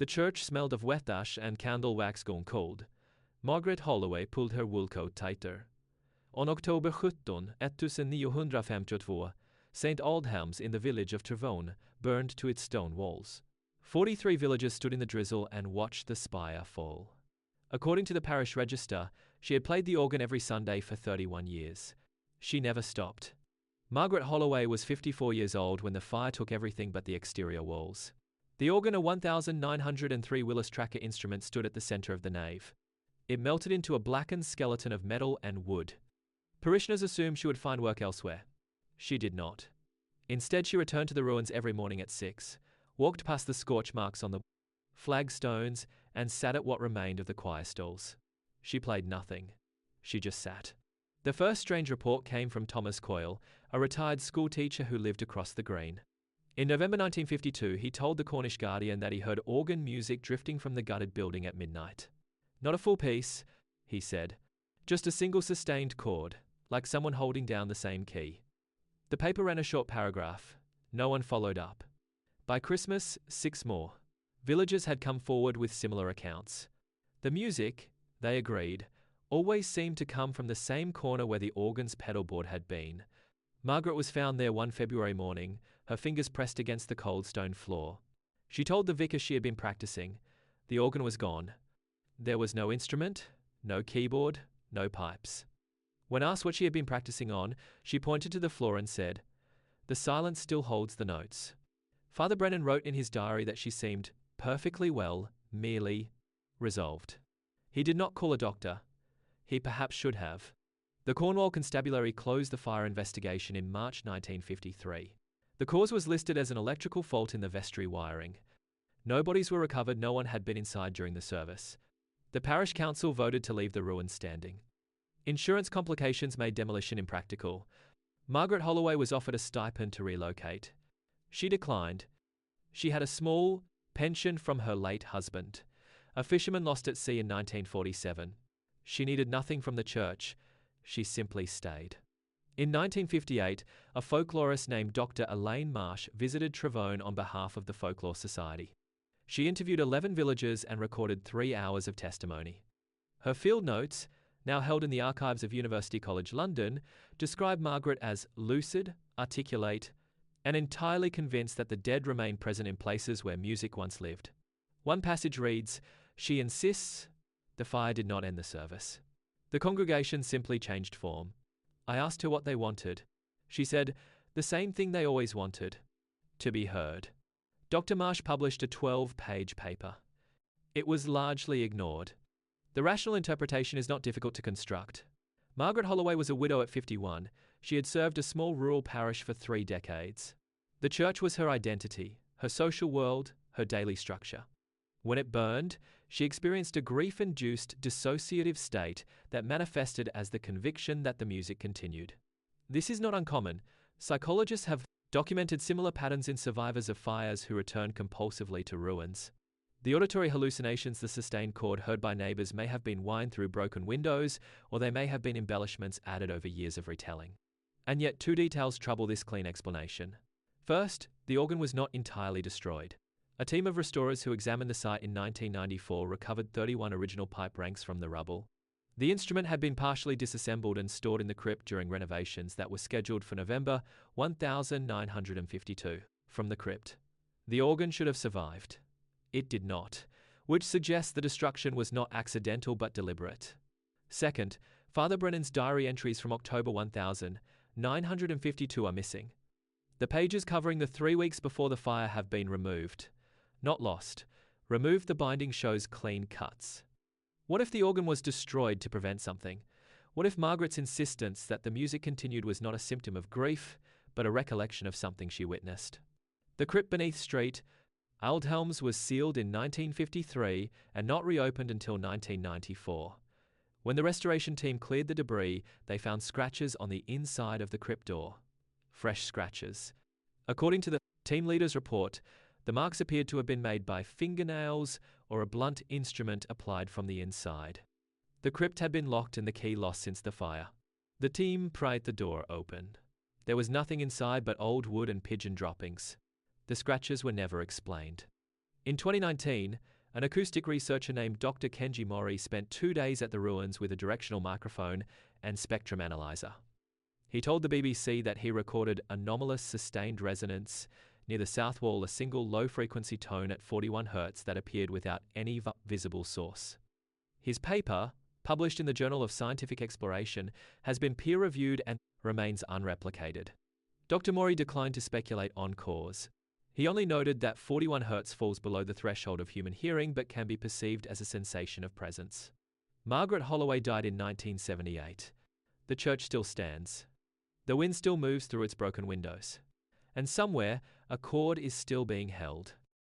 The church smelled of wet ash and candle wax gone cold. Margaret Holloway pulled her wool coat tighter. On October 17, 1952, St. Aldhelm's in the village of Trevone burned to its stone walls. 43 villagers stood in the drizzle and watched the spire fall. According to the parish register, she had played the organ every Sunday for 31 years. She never stopped. Margaret Holloway was 54 years old when the fire took everything but the exterior walls. The organ, a 1903 Willis Tracker instrument, stood at the center of the nave. It melted into a blackened skeleton of metal and wood. Parishioners assumed she would find work elsewhere. She did not. Instead, she returned to the ruins every morning at 6, walked past the scorch marks on the flagstones, and sat at what remained of the choir stalls. She played nothing. She just sat. The first strange report came from Thomas Coyle, a retired schoolteacher who lived across the green. In November 1952, he told the Cornish Guardian that he heard organ music drifting from the gutted building at midnight. Not a full piece, he said. Just a single sustained chord, like someone holding down the same key. The paper ran a short paragraph. No one followed up. By Christmas, 6 more villagers had come forward with similar accounts. The music, they agreed, always seemed to come from the same corner where the organ's pedalboard had been. Margaret was found there one February morning, her fingers pressed against the cold stone floor. She told the vicar she had been practicing. The organ was gone. There was no instrument, no keyboard, no pipes. When asked what she had been practicing on, she pointed to the floor and said, "The silence still holds the notes." Father Brennan wrote in his diary that she seemed perfectly well, merely resolved. He did not call a doctor. He perhaps should have. The Cornwall Constabulary closed the fire investigation in March 1953. The cause was listed as an electrical fault in the vestry wiring. No bodies were recovered, no one had been inside during the service. The parish council voted to leave the ruins standing. Insurance complications made demolition impractical. Margaret Holloway was offered a stipend to relocate. She declined. She had a small pension from her late husband, a fisherman lost at sea in 1947. She needed nothing from the church. She simply stayed. In 1958, a folklorist named Dr. Elaine Marsh visited Trevone on behalf of the Folklore Society. She interviewed 11 villagers and recorded 3 hours of testimony. Her field notes, now held in the archives of University College London, describe Margaret as lucid, articulate, and entirely convinced that the dead remain present in places where music once lived. One passage reads, "She insists the fire did not end the service. The congregation simply changed form. I asked her what they wanted. She said, the same thing they always wanted, to be heard." Dr. Marsh published a 12-page paper. It was largely ignored. The rational interpretation is not difficult to construct. Margaret Holloway was a widow at 51. She had served a small rural parish for 3 decades. The church was her identity, her social world, her daily structure. When it burned, she experienced a grief-induced dissociative state that manifested as the conviction that the music continued. This is not uncommon. Psychologists have documented similar patterns in survivors of fires who return compulsively to ruins. The auditory hallucinations the sustained chord heard by neighbors may have been whined through broken windows, or they may have been embellishments added over years of retelling. And yet 2 details trouble this clean explanation. First, the organ was not entirely destroyed. A team of restorers who examined the site in 1994 recovered 31 original pipe ranks from the rubble. The instrument had been partially disassembled and stored in the crypt during renovations that were scheduled for November 1952. From the crypt, the organ should have survived. It did not, which suggests the destruction was not accidental but deliberate. Second, Father Brennan's diary entries from October 1952 are missing. The pages covering the 3 weeks before the fire have been removed. Not lost. Removed, the binding shows clean cuts. What if the organ was destroyed to prevent something? What if Margaret's insistence that the music continued was not a symptom of grief, but a recollection of something she witnessed? The crypt beneath Street Aldhelm's was sealed in 1953 and not reopened until 1994. When the restoration team cleared the debris, they found scratches on the inside of the crypt door. Fresh scratches. According to the team leader's report, the marks appeared to have been made by fingernails or a blunt instrument applied from the inside. The crypt had been locked and the key lost since the fire. The team pried the door open. There was nothing inside but old wood and pigeon droppings. The scratches were never explained. In 2019, an acoustic researcher named Dr. Kenji Mori spent 2 days at the ruins with a directional microphone and spectrum analyzer. He told the BBC that he recorded anomalous sustained resonance near the south wall, a single low-frequency tone at 41 Hz that appeared without any visible source. His paper, published in the Journal of Scientific Exploration, has been peer-reviewed and remains unreplicated. Dr. Mori declined to speculate on cause. He only noted that 41 Hz falls below the threshold of human hearing but can be perceived as a sensation of presence. Margaret Holloway died in 1978. The church still stands. The wind still moves through its broken windows. And somewhere, a chord is still being held.